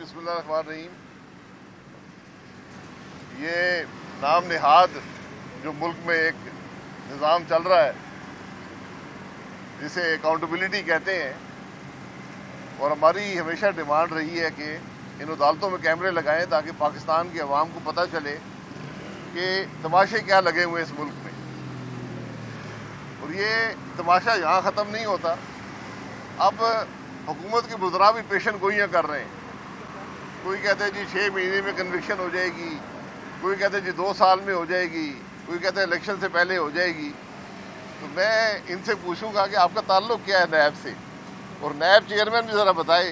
बिस्मिल्लाहिर्रहमानिर्रहीम। ये नाम निहाद जो मुल्क में एक निज़ाम चल रहा है जिसे अकाउंटेबिलिटी कहते हैं, और हमारी हमेशा डिमांड रही है कि इन अदालतों में कैमरे लगाएं ताकि पाकिस्तान की आवाम को पता चले कि तमाशे क्या लगे हुए इस मुल्क में। और ये तमाशा यहाँ ख़त्म नहीं होता। अब हुकूमत के बुज़रा भी पेशन गोइयाँ कर रहे हैं। कोई कहते हैं जी 6 महीने में कन्विक्शन हो जाएगी, कोई कहते हैं जी 2 साल में हो जाएगी, कोई कहते हैं इलेक्शन से पहले हो जाएगी। तो मैं इनसे पूछूंगा कि आपका ताल्लुक क्या है नैब से, और नैब चेयरमैन भी ज़रा बताए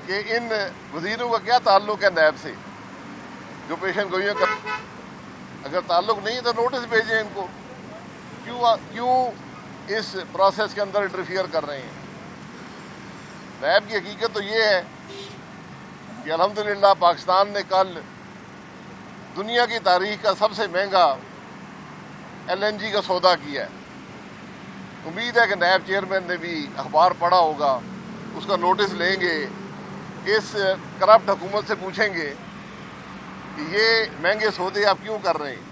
कि इन वज़ीरों का क्या ताल्लुक है नैब से जो पेशन गोइयाँ कर। अगर ताल्लुक नहीं तो नोटिस भेजें इनको, क्यों इस प्रोसेस के अंदर इंटरफियर कर रहे हैं। नैब की हकीकत तो ये है कि अल्हम्दुलिल्लाह पाकिस्तान ने कल दुनिया की तारीख का सबसे महंगा LNG का सौदा किया है। उम्मीद है कि नैब चेयरमैन ने भी अखबार पढ़ा होगा, उसका नोटिस लेंगे, इस करप्ट हुकूमत से पूछेंगे कि ये महंगे सौदे आप क्यों कर रहे हैं।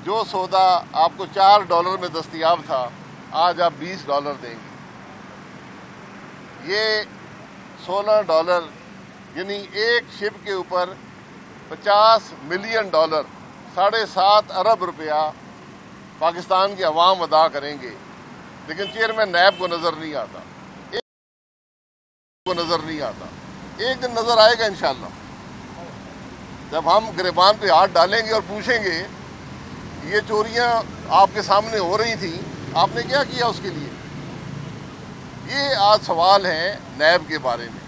जो सौदा आपको $4 में दस्तयाब था, आज आप $20 देंगे। ये $16 यानी एक शिप के ऊपर $50 मिलियन, 7.5 अरब रुपया पाकिस्तान की अवाम अदा करेंगे। लेकिन चेयरमैन नैब को नज़र नहीं आता, एक दिन नज़र आएगा इंशाअल्लाह, जब हम गिरबान पे हाथ डालेंगे और पूछेंगे ये चोरियां आपके सामने हो रही थी, आपने क्या किया उसके लिए। ये आज सवाल हैं नैब के बारे में।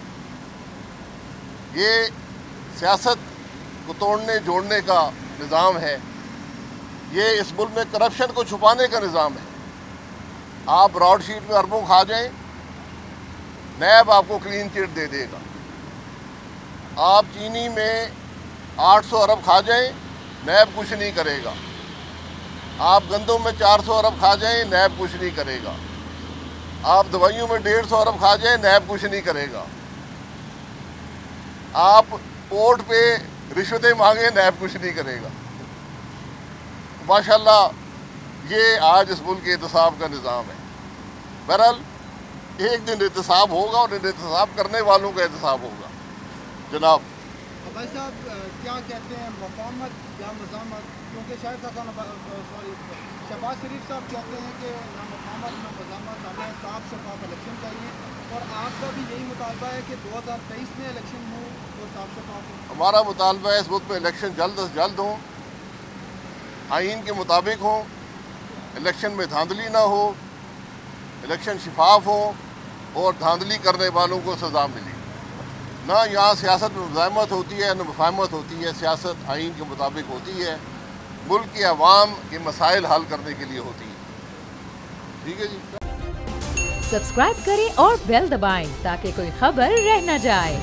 ये सियासत को तोड़ने जोड़ने का निज़ाम है, ये इस मुल्क में करप्शन को छुपाने का निज़ाम है। आप ब्रॉड शीट में अरबों खा जाएं, नैब आपको क्लीन चिट दे देगा। आप चीनी में 800 अरब खा जाएं, नैब कुछ नहीं करेगा। आप गंदम में 400 अरब खा जाएं, नैब कुछ नहीं करेगा। आप दवाइयों में 150 अरब खा जाएं, नैब कुछ नहीं करेगा। आप पोर्ट पे रिश्वतें मांगे, नैब कुछ नहीं करेगा। माशाल्लाह ये आज इस मुल्क के एहतसाब का निज़ाम है। बहरहाल एक दिन एहतसाब होगा और एहतसाब करने वालों का एहतसाब होगा। जनाब भाई साहब क्या कहते हैं, मफामत या मज़ामत, क्योंकि शायद शहबाज शरीफ साहब कहते हैं कि ना मफामत ना मज़ामत, हमें साफ शफाफ इलेक्शन चाहिए, और आपका भी यही मुतालबा है कि 2023 में इलेक्शन हो और साफ शफाफ हो। हमारा मुतालबा है इस मुल्क में इलेक्शन जल्द से जल्द हो, आइन के मुताबिक हो, इलेक्शन में धांधली ना हो, इलेक्शन शफाफ हो और धांधली करने वालों को सज़ा मिले। ना यहाँ सियासत में मुज़ाहमत होती है, न मुफाहमत होती है। सियासत आइन के मुताबिक होती है, मुल्क की आवाम के मसाइल हल करने के लिए होती है। ठीक है जी। सब्सक्राइब करें और बेल दबाएं ताकि कोई खबर रह न जाए।